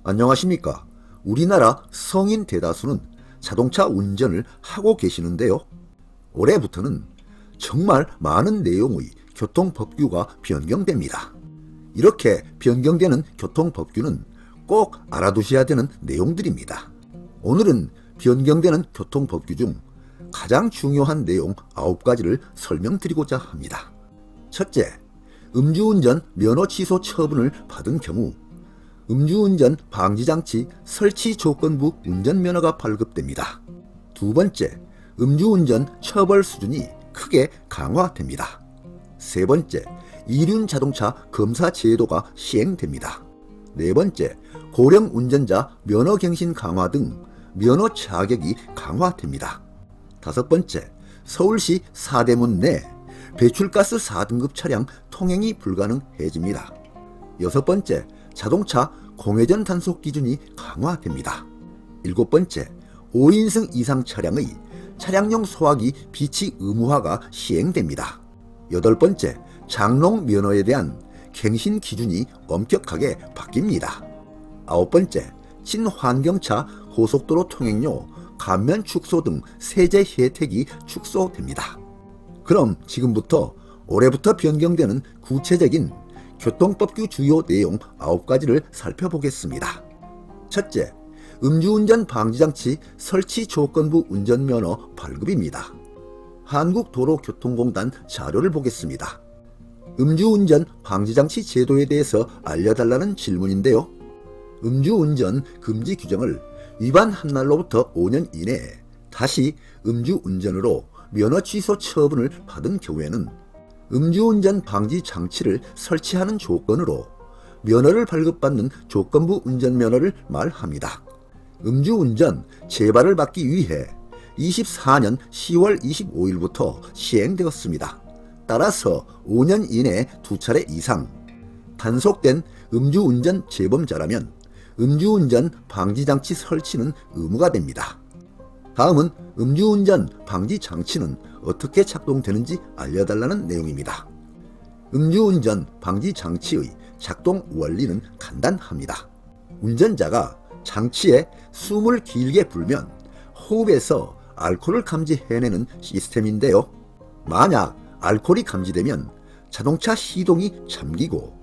안녕하십니까. 우리나라 성인 대다수는 자동차 운전을 하고 계시는데요. 올해부터는 정말 많은 내용의 교통법규가 변경됩니다. 이렇게 변경되는 교통법규는 꼭 알아두셔야 되는 내용들입니다. 오늘은 변경되는 교통법규 중 가장 중요한 내용 9가지를 설명드리고자 합니다. 첫째, 음주운전 면허 취소 처분을 받은 경우 음주운전 방지장치 설치 조건부 운전면허가 발급됩니다. 두 번째, 음주운전 처벌 수준이 크게 강화됩니다. 세 번째, 이륜자동차 검사 제도가 시행됩니다. 네 번째, 고령 운전자 면허갱신 강화 등 면허 자격이 강화됩니다. 다섯 번째, 서울시 사대문 내 배출가스 4등급 차량 통행이 불가능해집니다. 여섯 번째, 자동차 공회전 단속 기준이 강화됩니다. 일곱 번째, 5인승 이상 차량의 차량용 소화기 비치 의무화가 시행됩니다. 여덟 번째, 장롱 면허에 대한 갱신 기준이 엄격하게 바뀝니다. 아홉 번째, 친환경차 고속도로 통행료 감면 축소 등 세제 혜택이 축소됩니다. 그럼 지금부터 올해부터 변경되는 구체적인 교통법규 주요 내용 9가지를 살펴보겠습니다. 첫째, 음주운전 방지장치 설치 조건부 운전면허 발급입니다. 한국도로교통공단 자료를 보겠습니다. 음주운전 방지장치 제도에 대해서 알려달라는 질문인데요. 음주운전 금지 규정을 위반한 날로부터 5년 이내에 다시 음주운전으로 면허 취소 처분을 받은 경우에는 음주운전 방지 장치를 설치하는 조건으로 면허를 발급받는 조건부 운전면허를 말합니다. 음주운전 재발을 막기 위해 24년 10월 25일부터 시행되었습니다. 따라서 5년 이내 2차례 이상 단속된 음주운전 재범자라면 음주운전 방지장치 설치는 의무가 됩니다. 다음은 음주운전 방지장치는 어떻게 작동되는지 알려달라는 내용입니다. 음주운전 방지장치의 작동 원리는 간단합니다. 운전자가 장치에 숨을 길게 불면 호흡에서 알코올을 감지해내는 시스템인데요. 만약 알코올이 감지되면 자동차 시동이 잠기고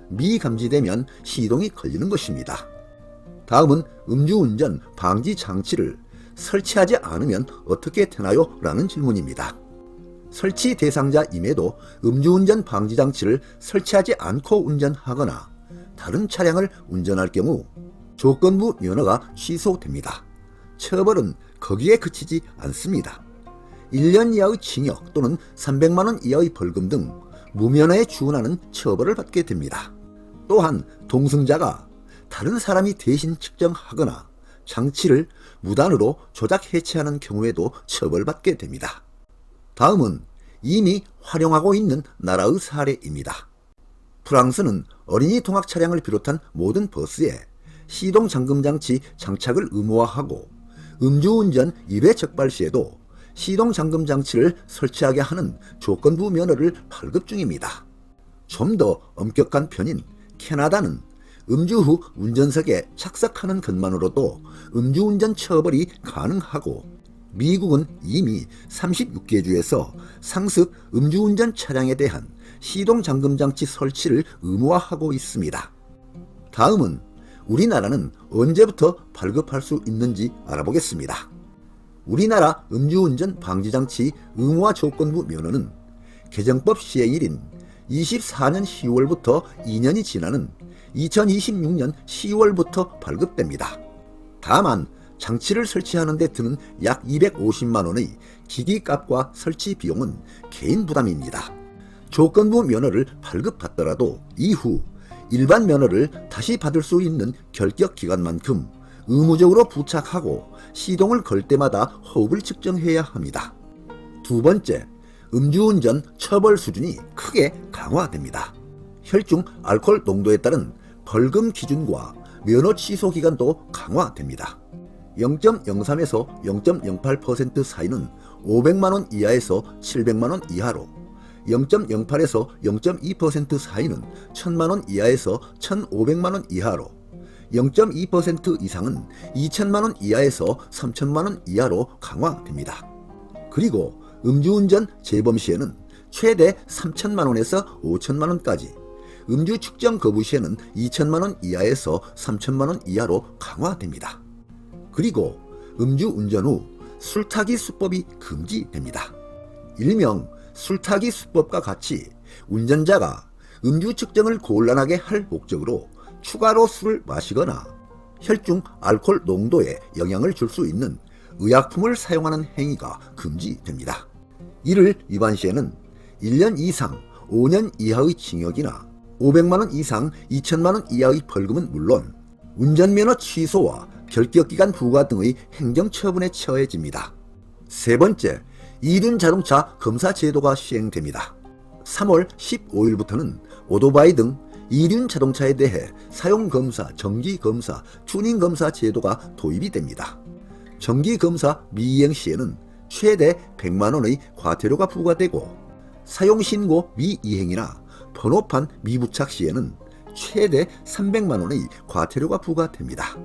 미감지되면 시동이 걸리는 것입니다. 다음은 음주운전 방지장치를 설치하지 않으면 어떻게 되나요? 라는 질문입니다. 설치 대상자임에도 음주운전 방지장치를 설치하지 않고 운전하거나 다른 차량을 운전할 경우 조건부 면허가 취소됩니다. 처벌은 거기에 그치지 않습니다. 1년 이하의 징역 또는 300만원 이하의 벌금 등 무면허에 준하는 처벌을 받게 됩니다. 또한 동승자가 다른 사람이 대신 측정하거나 장치를 무단으로 조작 해체하는 경우에도 처벌받게 됩니다. 다음은 이미 활용하고 있는 나라의 사례입니다. 프랑스는 어린이 통학 차량을 비롯한 모든 버스에 시동 잠금 장치 장착을 의무화하고 음주운전 1회 적발 시에도 시동 잠금 장치를 설치하게 하는 조건부 면허를 발급 중입니다. 좀 더 엄격한 편인 캐나다는 음주 후 운전석에 착석하는 것만으로도 음주운전 처벌이 가능하고 미국은 이미 36개 주에서 상습 음주운전 차량에 대한 시동 잠금 장치 설치를 의무화하고 있습니다. 다음은 우리나라는 언제부터 발급할 수 있는지 알아보겠습니다. 우리나라 음주운전 방지장치 의무화 조건부 면허는 개정법 시행일인 24년 10월부터 2년이 지나는 2026년 10월부터 발급됩니다. 다만 장치를 설치하는 데 드는 약 250만 원의 기기값과 설치 비용은 개인 부담입니다. 조건부 면허를 발급받더라도 이후 일반 면허를 다시 받을 수 있는 결격 기간만큼 의무적으로 부착하고 시동을 걸 때마다 호흡을 측정해야 합니다. 두 번째, 음주운전 처벌 수준이 크게 강화됩니다. 혈중 알코올 농도에 따른 벌금 기준과 면허 취소 기간도 강화됩니다. 0.03에서 0.08% 사이는 500만원 이하에서 700만원 이하로, 0.08에서 0.2% 사이는 1000만원 이하에서 1500만원 이하로, 0.2% 이상은 2천만 원 이하에서 3천만 원 이하로 강화됩니다. 그리고 음주운전 재범 시에는 최대 3천만 원에서 5천만 원까지, 음주 측정 거부 시에는 2천만 원 이하에서 3천만 원 이하로 강화됩니다. 그리고 음주운전 후 술타기 수법이 금지됩니다. 일명 술타기 수법과 같이 운전자가 음주 측정을 곤란하게 할 목적으로 추가로 술을 마시거나 혈중 알코올 농도에 영향을 줄 수 있는 의약품을 사용하는 행위가 금지됩니다. 이를 위반 시에는 1년 이상 5년 이하의 징역이나 500만 원 이상 2천만 원 이하의 벌금은 물론 운전면허 취소와 결격기간 부과 등의 행정처분에 처해집니다. 세 번째, 이륜 자동차 검사 제도가 시행됩니다. 3월 15일부터는 오토바이 등 이륜 자동차에 대해 사용검사, 정기검사, 튜닝검사 제도가 도입이 됩니다. 정기검사 미이행 시에는 최대 100만 원의 과태료가 부과되고, 사용신고 미이행이나 번호판 미부착 시에는 최대 300만 원의 과태료가 부과됩니다.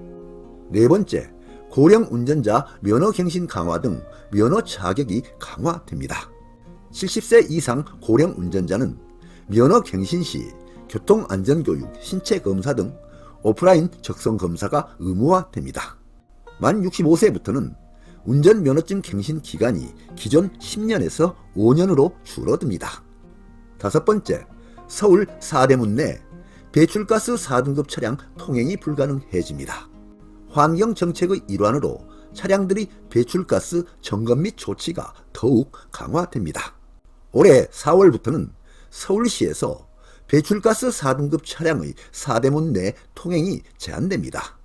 네 번째, 고령 운전자 면허갱신 강화 등 면허 자격이 강화됩니다. 70세 이상 고령 운전자는 면허갱신 시 교통안전교육, 신체검사 등 오프라인 적성검사가 의무화됩니다. 만 65세부터는 운전면허증 갱신 기간이 기존 10년에서 5년으로 줄어듭니다. 다섯 번째, 서울 사대문 내 배출가스 4등급 차량 통행이 불가능해집니다. 환경정책의 일환으로 차량들이 배출가스 점검 및 조치가 더욱 강화됩니다. 올해 4월부터는 서울시에서 배출가스 4등급 차량의 사대문 내 통행이 제한됩니다.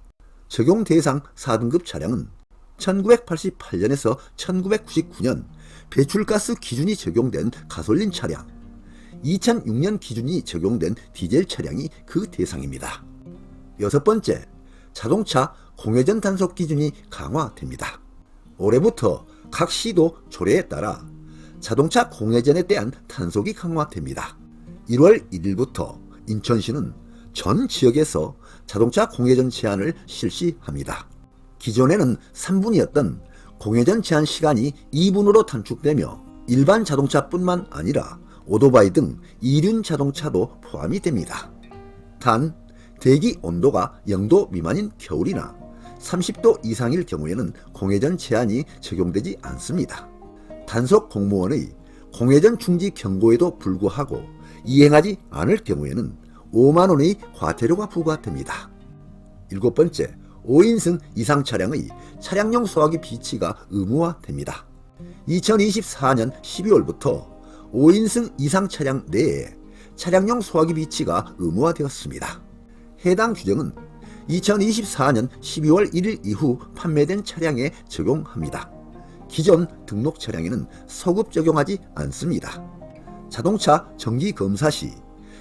적용 대상 4등급 차량은 1988년에서 1999년 배출가스 기준이 적용된 가솔린 차량, 2006년 기준이 적용된 디젤 차량이 그 대상입니다. 여섯 번째, 자동차 공회전 단속 기준이 강화됩니다. 올해부터 각 시도 조례에 따라 자동차 공회전에 대한 단속이 강화됩니다. 1월 1일부터 인천시는 전 지역에서 자동차 공회전 제한을 실시합니다. 기존에는 3분이었던 공회전 제한 시간이 2분으로 단축되며 일반 자동차뿐만 아니라 오토바이 등 이륜 자동차도 포함이 됩니다. 단, 대기 온도가 0도 미만인 겨울이나 30도 이상일 경우에는 공회전 제한이 적용되지 않습니다. 단속 공무원의 공회전 중지 경고에도 불구하고 이행하지 않을 경우에는 5만 원의 과태료가 부과됩니다. 일곱 번째, 5인승 이상 차량의 차량용 소화기 비치가 의무화됩니다. 2024년 12월부터 5인승 이상 차량 내에 차량용 소화기 비치가 의무화되었습니다. 해당 규정은 2024년 12월 1일 이후 판매된 차량에 적용합니다. 기존 등록 차량에는 소급 적용하지 않습니다. 자동차 정기 검사 시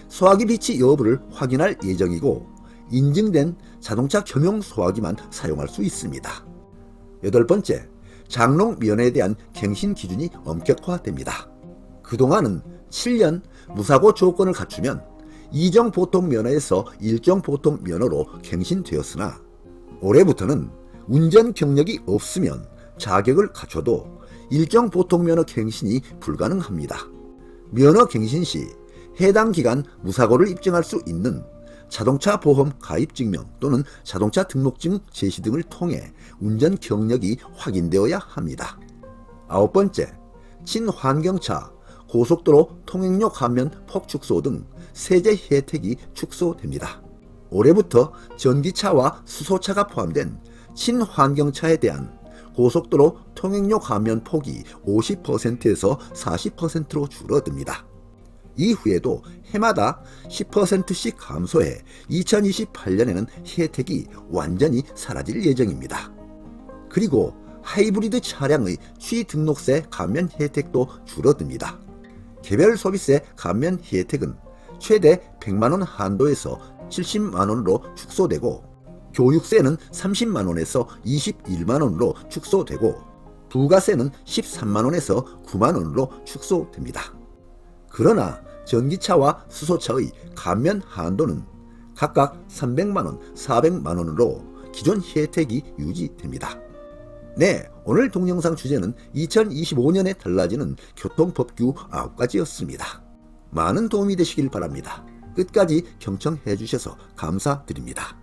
소화기 비치 여부를 확인할 예정이고, 인증된 자동차 겸용 소화기만 사용할 수 있습니다. 여덟 번째, 장롱 면허에 대한 갱신 기준이 엄격화됩니다. 그동안은 7년 무사고 조건을 갖추면 이정 보통 면허에서 일정 보통 면허로 갱신되었으나, 올해부터는 운전 경력이 없으면 자격을 갖춰도 일정 보통 면허 갱신이 불가능합니다. 면허 갱신 시 해당 기간 무사고를 입증할 수 있는 자동차 보험 가입 증명 또는 자동차 등록증 제시 등을 통해 운전 경력이 확인되어야 합니다. 아홉 번째, 친환경차, 고속도로 통행료 감면 폭축소 등 세제 혜택이 축소됩니다. 올해부터 전기차와 수소차가 포함된 친환경차에 대한 고속도로 통행료 감면 폭이 50%에서 40%로 줄어듭니다. 이후에도 해마다 10%씩 감소해 2028년에는 혜택이 완전히 사라질 예정입니다. 그리고 하이브리드 차량의 취등록세 감면 혜택도 줄어듭니다. 개별 소비세 감면 혜택은 최대 100만원 한도에서 70만원으로 축소되고, 교육세는 30만원에서 21만원으로 축소되고, 부가세는 13만원에서 9만원으로 축소됩니다. 그러나 전기차와 수소차의 감면 한도는 각각 300만원, 400만원으로 기존 혜택이 유지됩니다. 네, 오늘 동영상 주제는 2025년에 달라지는 교통법규 9가지였습니다. 많은 도움이 되시길 바랍니다. 끝까지 경청해 주셔서 감사드립니다.